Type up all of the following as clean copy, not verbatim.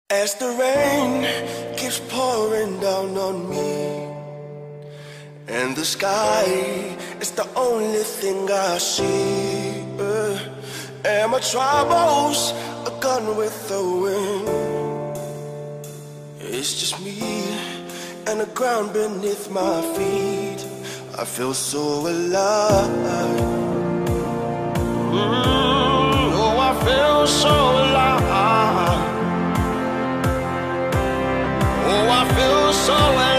As the rain keeps pouring down on me, and the sky is the only thing I see, and my troubles are gone with the wind. It's just me and the ground beneath my feet. I feel so alive. Oh, I feel so alive. Oh, I feel so alive.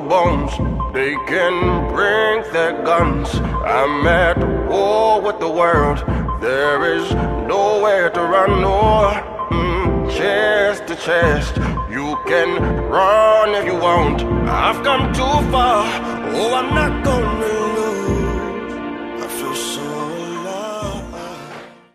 Bones, they can bring their guns. I'm at war with the world. There is nowhere to run, or chest to chest. You can run if you want. I've come too far. Oh, I'm not gonna